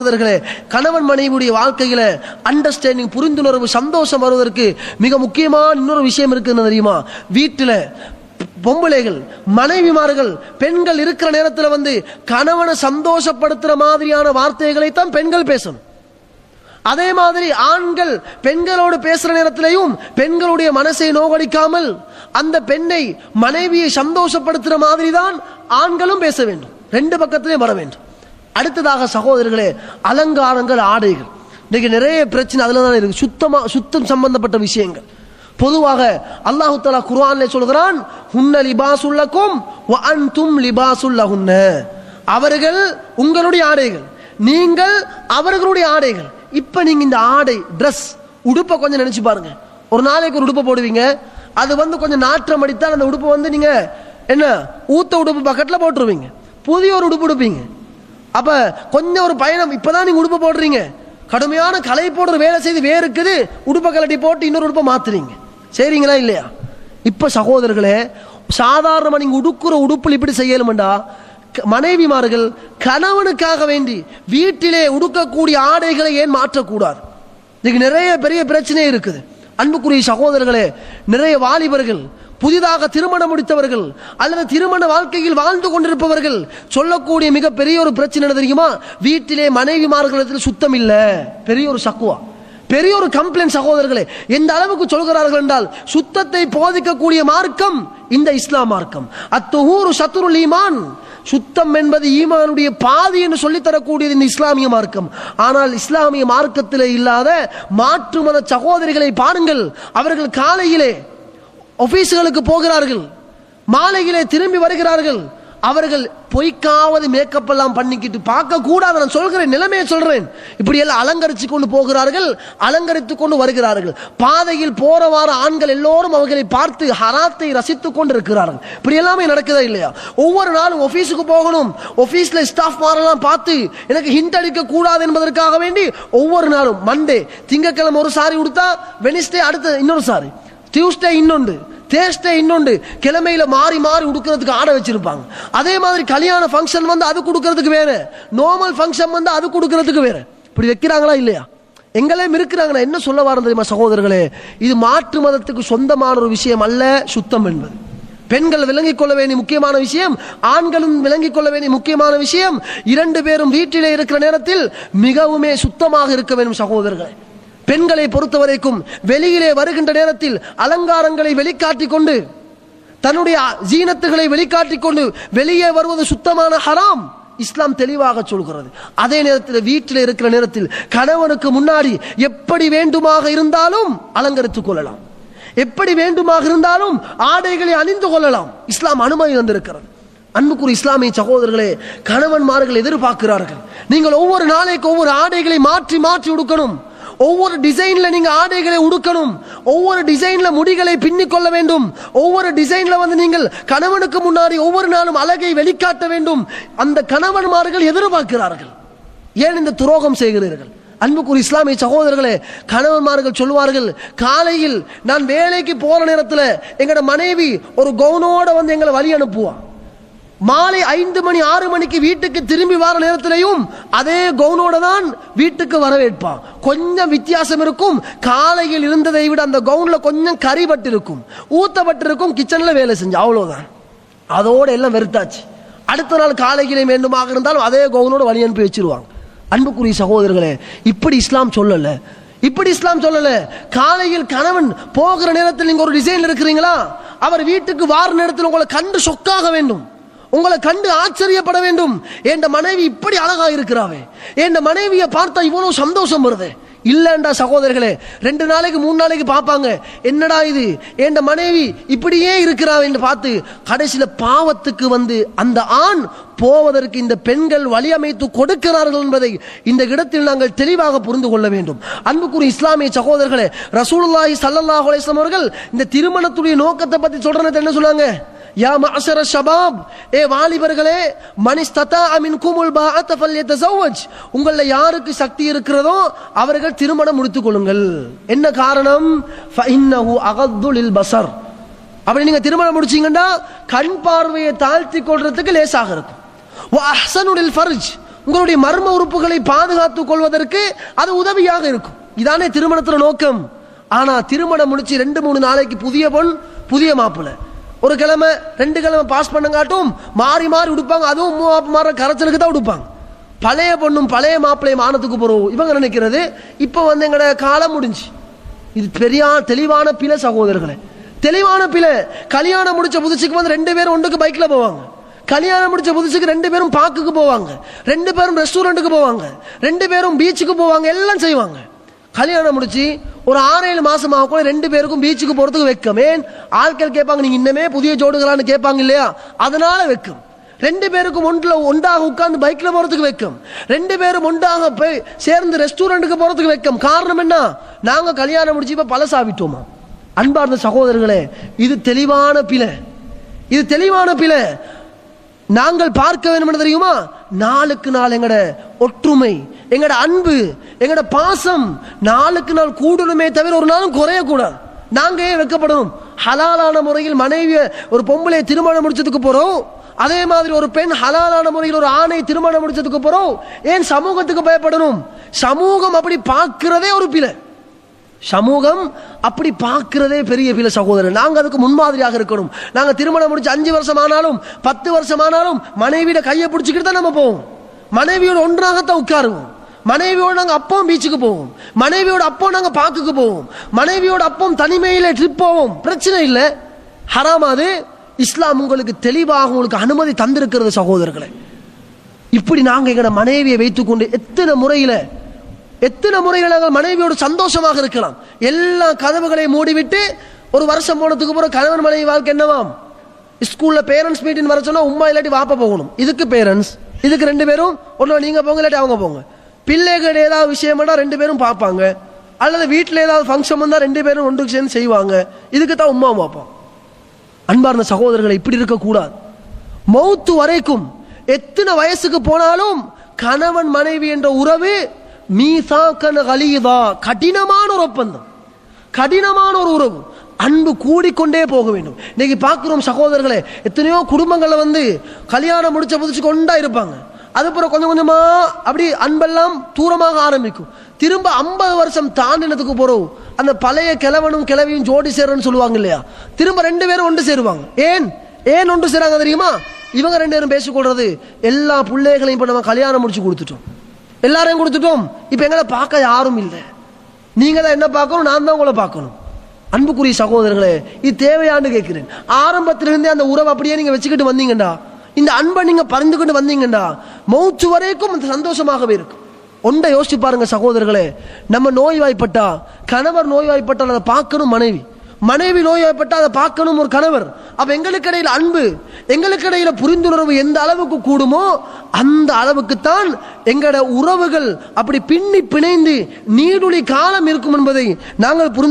கணவன் மனைவியுடைய வாழ்க்கையில அண்டர்ஸ்டாண்டிங், புரிந்துணர்வு, சந்தோஷம் வருவதற்கு மிக முக்கியமான இன்னொரு விஷயம் இருக்குன்னு தெரியுமா? வீட்டில் பொம்பளைகள், மனைவிமார்கள், பெண்கள் இருக்கிற நேரத்தில் வந்து கணவனை சந்தோஷப்படுத்துற மாதிரியான வார்த்தைகளை தான் பெண்கள் பேசணும். அதே மாதிரி ஆண்கள் பெண்களோடு பேசுற நேரத்திலையும் பெண்களுடைய மனசை நோகடிக்காமல் அந்த பெண்ணை, மனைவியை சந்தோஷப்படுத்துற மாதிரி தான் ஆண்களும் பேச வேண்டும். ரெண்டு பக்கத்திலே வர வேண்டும். அடுத்ததாக சகோதரர்களே, அலங்காரங்கள், ஆடைகள். இன்னைக்கு நிறைய பிரச்சனை அதுல தான் இருக்கு. சுத்தம் சம்பந்தப்பட்ட விஷயங்கள். பொதுவாக அல்லாஹ் தஆலா குர்ஆனிலே சொல்கிறான், ஹுன்ன லிபாசுல்லக்கும் வ அன்தும் லிபாசுல்லஹுன்ன. அவர்கள் உங்களுடைய ஆடைகள், நீங்கள் அவர்களுடைய ஆடைகள். இப்ப நீங்க இந்த ஆடை, ட்ரெஸ், உடுப்பை கொஞ்சம் நினைச்சு பாருங்க. ஒரு நாளைக்கு ஒரு உடுப்பை போடுவீங்க, அது வந்து கொஞ்சம் நாற்றம் அடித்தால் அந்த உடுப்பை வந்து நீங்க என்ன ஊத்த உடுப்பு பக்கெட்ல போட்டுருவீங்க, புதிய ஒரு உடுப்பு உடுப்பீங்க. அப்ப கொஞ்சம் ஒரு பயணம், இப்பதான் நீங்க உடுப்பு போடுறீங்க, கடுமையான களை போடுற வேலை செய்து வேறுக்குது, உடுப்பை கலட்டி போட்டு இன்னொரு உடுப்பை மாத்துறீங்க. சரிங்களா இல்லையா? இப்ப சகோதரர்களே, சாதாரணமா நீங்க உடுக்குற உடுப்பில் இப்படி செய்யலும்டா, மனைவிமார்கள் கணவனுக்காக வேண்டி வீட்டிலே உடுக்கக்கூடிய ஆடைகளை ஏன் மாற்றக்கூடாது? இதுக்கு நிறைய பெரிய பிரச்சனை இருக்குது. அன்புக்குரிய சகோதரர்களே, நிறைய வாலிபர்கள், புதிதாக திருமணம் முடித்தவர்கள் அல்லது திருமண வாழ்க்கையில் வாழ்ந்து கொண்டிருப்பவர்கள் சொல்லக்கூடிய மிக பெரிய ஒரு பிரச்சனை என்ன தெரியுமா? வீட்டிலே மனைவிமார்களிடத்தில் சுத்தம் இல்ல. பெரிய ஒரு சக்குவா, பெரிய ஒரு கம்ப்ளைண்ட் சகோதரர்களே. எந்த அளவுக்கு சொல்கிறார்கள் என்றால், சுத்தத்தை போதிக்கக்கூடிய மார்க்கம் இந்த இஸ்லாம் மார்க்கம். அத்துஹூரு ஷத்ருல் ஈமான், சுத்தம் என்பது ஈமானுடைய பாதி என்று சொல்லித்தரக்கூடியது இந்த இஸ்லாமிய மார்க்கம். ஆனால் இஸ்லாமிய மார்க்கத்திலே இல்லாத மாற்று மத சகோதரிகளை பாருங்கள். அவர்கள் காலையிலே ஆபீஸ்களுக்கு போகிறார்கள், மாலையிலே திரும்பி வருகிறார்கள். அவர்கள் பொய்க்காவது மேக்கப் எல்லாம் பண்ணிக்கிட்டு, பார்க்க கூடாது, நான் சொல்கிறேன், நிலைமையை சொல்றேன், இப்படி எல்லாம் அலங்கரிச்சு கொண்டு போகிறார்கள், அலங்கரித்துக் கொண்டு வருகிறார்கள். பாதையில் போறவார ஆண்கள் எல்லோரும் அவர்களை பார்த்து ஹராத்தை ரசித்துக் கொண்டு இருக்கிறார்கள். இப்படி எல்லாமே நடக்குதா இல்லையா? ஒவ்வொரு நாளும் ஆபீஸுக்கு போகணும், ஆபீஸ்ல ஸ்டாஃப் மாரெல்லாம் பார்த்து எனக்கு ஹிண்ட் அடிக்க கூடாது என்பதற்காக வேண்டி ஒவ்வொரு நாளும் மண்டே, திங்கட்கிழமை ஒரு சாரி உடுத்தா வெனிஸ்டே அடுத்த இன்னொரு சாரி, டியூஸ்டே இன்னொன்று, தேர்ஸ்டே இன்னொன்று, கிழமையில மாறி மாறி உடுக்கிறதுக்கு ஆட வச்சிருப்பாங்க. அதே மாதிரி கல்யாண ஃபங்க்ஷன் வந்து அது கொடுக்கறதுக்கு வேற, நார்மல் ஃபங்க்ஷன் வந்து அது கொடுக்கறதுக்கு வேற. இப்படி வைக்கிறாங்களா இல்லையா? எங்களையும் இருக்கிறாங்களா? என்ன சொல்ல வர தெரியுமா சகோதரர்களே? இது மாற்று மதத்துக்கு சொந்தமான ஒரு விஷயம் அல்ல சுத்தம் என்பது. பெண்கள் விளங்கிக் கொள்ள வேண்டிய முக்கியமான விஷயம், ஆண்களும் விளங்கிக் கொள்ள வேண்டிய முக்கியமான விஷயம். இரண்டு பேரும் வீட்டிலே இருக்கிற நேரத்தில் மிகவுமே சுத்தமாக இருக்க வேண்டும் சகோதரர்களே. பெண்களை பொறுத்தவரைக்கும் வெளியிலே வருகின்ற நேரத்தில் அலங்காரங்களை வெளிக்காட்டிக் கொண்டு, தன்னுடைய ஜீனத்துகளை வெளிக்காட்டிக் கொண்டு வெளியே வருவது சுத்தமான ஹராம், இஸ்லாம் தெளிவாக சொல்கிறது. அதே நேரத்தில் வீட்டில் இருக்கிற நேரத்தில் கணவனுக்கு முன்னாடி எப்படி வேண்டுமாக இருந்தாலும் அலங்கரித்துக் கொள்ளலாம், எப்படி வேண்டுமாக இருந்தாலும் ஆடைகளை அணிந்து கொள்ளலாம். இஸ்லாம் அனுமதி தந்திருக்கிறது. அன்புக்குரிய இஸ்லாமிய சகோதரர்களே, கணவன்மார்கள் எதிர்பார்க்கிறார்கள், நீங்கள் ஒவ்வொரு நாளைக்கு ஒவ்வொரு ஆடைகளை மாற்றி மாற்றி உடுக்கணும், ஒவ்வொரு டிசைன்ல நீங்க ஆடைகளை உடுக்கணும், ஒவ்வொரு டிசைன்ல முடிகளை பின்னிக் கொள்ள வேண்டும், ஒவ்வொரு டிசைன்ல வந்து நீங்கள் கணவனுக்கு முன்னாடி ஒவ்வொரு நாளும் அழகை வெளிக்காட்ட வேண்டும். அந்த கணவன்மார்கள் எதிர்பார்க்கிறார்கள். ஏன் இந்த துரோகம் செய்கிறீர்கள்? அன்புக்குரிய இஸ்லாமிய சகோதரர்களே, கணவன்மார்கள் சொல்வார்கள், காலையில் நான் வேலைக்கு போற நேரத்தில் எங்களோட மனைவி ஒரு கவுனோட வந்து எங்களை வழி அனுப்புவான், மாலை 5 மணி 6 மணிக்கு வீட்டுக்கு திரும்பி வர நேரத்திலையும் அதே கவுனோட தான் வீட்டுக்கு வரவேற்பான். கொஞ்சம் வித்தியாசம் இருக்கும், காலையில் இருந்ததை விட அந்த கவுன்ல கொஞ்சம் கறிபட்டு இருக்கும், ஊத்தப்பட்டிருக்கும், கிச்சன்ல வேலை செஞ்சு, அவ்வளவுதான். அதோட எல்லாம் வெறுத்தாச்சு. அடுத்த நாள் காலையிலே வேண்டுமாக இருந்தாலும் அதே கவுனோட வழி அனுப்பி வச்சிருவாங்க. அன்புக்குரிய சகோதரர்களே, இப்படி இஸ்லாம் சொல்லல, இப்படி இஸ்லாம் சொல்லல. காலையில் கணவன் போகிற நேரத்தில் நீங்க ஒரு டிசைன் இருக்கிறீங்களா, அவர் வீட்டுக்கு வார நேரத்தில் உங்களை கண்டு சொக்காக வேண்டும், உங்களை கண்டு ஆச்சரியப்பட வேண்டும். என் மனைவி இப்படி அழகா இருக்கிறாவே, என் மனைவியை பார்த்தா இவ்வளவு சந்தோஷம் வருது. இல்லண்டா சகோதரர்களே, 2 நாளைக்கு 3 நாளைக்கு பார்ப்பாங்க, என்னடா இது என் மனைவி இப்படியே இருக்கிறாவே என்று பார்த்து கடைசியில பாவத்துக்கு வந்து அந்த ஆண் போவதற்கு இந்த பெண்கள் வழி அமைத்து கொடுக்கிறார்கள் என்பதை இந்த இடத்தில் நாங்கள் தெளிவாக புரிந்து கொள்ள வேண்டும். அன்புக்குரிய இஸ்லாமிய சகோதரர்களே, ரசூலுல்லாஹி ஸல்லல்லாஹு அலைஹி வஸல்லம் அவர்கள் இந்த திருமணத்துடைய நோக்கத்தை பத்தி சொல்றது என்ன சொன்னாங்க? யா மஅஷர ஷபாப், ஏ வாலிபர்களே, மன் இஸ்ததா மின்குமுல் பாஅத ஃபல்யதஸவ்வஜ், உங்கள யாருக்கு சக்தி இருக்கிறதோ அவர்கள் திருமணம் முடித்துக் கொள்ளுங்கள். என்ன காரணம்? ஃபஇன்னஹு அகது லில் பஸர், அப்படி நீங்க திருமணம் முடிச்சீங்கன்னா கண் பார்வையை தாழ்த்தி கொள்றதுக்கு லேசாக இருக்கும். வ அஹ்ஸனு லில் ஃபர்ஜ், உங்களுடைய மர்ம உறுப்புகளை பாதுகாத்துக் கொள்வதற்கு அது உதவியாக இருக்கும். இதானே திருமணத்துல நோக்கம். ஆனா திருமணம் முடிச்சு 2-3 நாளைக்கு புதிய பொன் புதிய மாப்பிள்ளை, ஒரு கிழமை 2 கிழமை பாஸ் பண்ணங்காட்டும் மாறி மாறி உடுப்பாங்க. அதுவும் மாற கரைச்சலுக்கு தான் உடுப்பாங்க. பழைய பொண்ணும் பழைய மாப்பிள்ளையும் மானத்துக்கு போறோம். இவங்க நினைக்கிறது இப்ப எங்கட காலம் முடிஞ்சு. இது பெரிய தெளிவான பிழை சகோதரர்களே, தெளிவான பிழை. கல்யாணம் முடிச்ச புதுசுக்கு 2 பேரும் ஒன்றுக்கு பைக்ல போவாங்க. கல்யாணம் முடிச்ச புதுசுக்கு 2 பேரும் பார்க்குக்கு போவாங்க, 2 பேரும் ரெஸ்டாரண்ட்டுக்கு போவாங்க, 2 பேரும் பீச்சுக்கு போவாங்க, எல்லாம் செய்வாங்க. கல்யாணம் முடிச்சு ஒரு 6-7 மாசமாக கூட 2 பேருக்கும் பீச்சுக்கு போறதுக்கு வெக்கம். ஏன்? ஆட்கள் கேட்பாங்க, நீங்க இன்னமே புதிய ஜோடுகளான்னு கேட்பாங்க இல்லையா, அதனால வெக்கம். 2 பேருக்கும் ஒன்றாக உட்கார்ந்து பைக்ல போறதுக்கு வெக்கம். 2 பேரும் ஒன்றாக போய் சேர்ந்து ரெஸ்டாரண்ட்டுக்கு போறதுக்கு வெக்கம். காரணம் என்ன? நாங்க கல்யாணம் முடிச்சு இப்ப பழசாவிட்டோமா? அன்பார்ந்த சகோதரர்களே, இது தெளிவான பிழை, இது தெளிவான பிழை. நாங்கள் பார்க்க வேண்டும் என்ன தெரியுமா? நாளுக்கு நாள் எங்கட ஒற்றுமை, எங்கட அன்பு, எங்கட பாசம் நாளுக்கு நாள் கூடணுமே தவிர ஒரு நாளும் குறைய கூடாது. நாங்க ஏன் வெக்கப்படணும்? ஹலாலான முறையில் மனைவிய ஒரு பொம்பளை திருமணம் முடிச்சதுக்கு போறோம், அதே மாதிரி ஒரு பெண் ஹலாலான முறையில் ஒரு ஆணை திருமணம் முடிச்சதுக்கு போறோம். ஏன் சமூகத்துக்கு பயப்படணும்? சமூகம் அப்படி பார்க்கிறதே ஒரு பிழை. சமூகம் அப்படி பார்க்கிறதே பெரிய பிழை சகோதரர். நாங்க அதுக்கு முன்மாதிரியாக இருக்கணும். நாங்க திருமணம் முடிச்சு 5 வருஷம் ஆனாலும் 10 வருஷம் ஆனாலும் மனைவியோட கையை பிடிச்சிக்கிட்டு தான் நம்ம போவோம். மனைவியோட ஒன்றாகத்தான் உட்காருவோம். மனைவியோட நாங்க அப்பவும் பீச்சுக்கு போவோம், மனைவியோட அப்போ நாங்க பார்க்குக்கு போவோம், மனைவியோட அப்பவும் தனிமையில ட்ரிப் போவோம். பிரச்சனை இல்லை, ஹராமாது. இஸ்லாம் உங்களுக்கு தெளிவாக உங்களுக்கு அனுமதி தந்திருக்கிறது சகோதரர்களே. இப்படி நாங்க எங்களோட மனைவியை வைத்துக்கொண்டு எத்தனை முறையில் நாங்கள் மனைவியோடு சந்தோஷமாக இருக்கலாம். எல்லா கதவுகளையும் மூடிவிட்டு ஒரு வருஷம் போனதுக்கு அப்புறம் கணவன் மனைவி வாழ்க்கை என்னவாம்? ஸ்கூல்ல பேரண்ட்ஸ் மீட்டிங் வர சொன்னா உம்மா இல்லாட்டி வாப்பா போகணும். இதுக்கு பேரண்ட்ஸ், இதுக்கு 2 பேரும் ஒன்று நீங்க போங்க இல்லாட்டி அவங்க போங்க. பிள்ளைகள் ஏதாவது விஷயம் 2 பேரும் பார்ப்பாங்க, அல்லது வீட்டில் ஏதாவது ஃபங்க்ஷன் வந்தா 2 பேரும் ஒன்றுக்கு சேர்ந்து செய்வாங்க. இதுக்கு தான் உம்மா பார்ப்போம். அன்பார்ந்த சகோதரர்களை, இப்படி இருக்கக்கூடாது. மௌத்து வரைக்கும் எத்தனை வயசுக்கு போனாலும் கணவன் மனைவி என்ற உறவு மீசாக்கன் கலீதா, கடினமான ஒரு ஒப்பந்தம், கடினமான ஒரு உறவு. அன்பு கூடிக்கொண்டே போக வேண்டும். இன்னைக்கு பார்க்கிறோம் சகோதரர்களே, எத்தனையோ குடும்பங்கள்ல கல்யாணம் முடிச்ச புதுசுக்கு ஒன்றா இருப்பாங்க. அதுக்கப்புறம் கொஞ்சம் கொஞ்சமா அப்படி அன்பெல்லாம் தூரமாக ஆரம்பிக்கும். திரும்ப 50 வருஷம் தாண்டினதுக்கு போறோம் அந்த பழைய கிழவனும் கிழவியும் ஜோடி சேரன்னு சொல்லுவாங்க இல்லையா, திரும்ப 2 பேரும் ஒன்று சேருவாங்க. ஏன் ஒன்று சேராங்க தெரியுமா? இவங்க 2 பேரும் பேசிக்கொள்றது, எல்லா பிள்ளைகளையும் இப்ப நம்ம கல்யாணம் முடிச்சு கொடுத்துட்டோம், எல்லாரையும் கொடுத்துட்டோம், இப்ப எங்களை பார்க்க யாரும் இல்லை, நீங்க தான் என்ன பார்க்கணும், நான் தான் உங்களை பார்க்கணும். அன்புக்குரிய சகோதரர்களே, இது தேவையான்னு கேட்கிறேன். ஆரம்பத்திலிருந்தே அந்த உறவை அப்படியே நீங்க வச்சுக்கிட்டு வந்தீங்கடா, இந்த அன்பை நீங்க பறிந்துகிட்டு வந்தீங்கடா, மௌத்து வரைக்கும் அந்த சந்தோஷமாகவே இருக்கும். ஒன்றை யோசிச்சு பாருங்க சகோதரர்களே, நம்ம நோய்வாய்ப்பட்டா, கணவர் நோய்வாய்ப்பட்டால் அதை பார்க்கணும் மனைவி, மனைவி நோய்வாய்ப்பட்டா அதை பார்க்கணும் ஒரு கணவர். அப்ப எங்களுக்கு இடையில அன்பு, எங்களுக்கு இடையில புரிந்துணர்வு எந்த அளவுக்கு கூடுமோ அந்த அளவுக்குத்தான் எங்களோட உறவுகள் அப்படி பின்னி பிணைந்து நீடுழி காலம் இருக்கும் என்பதை நாங்கள் புரிந்து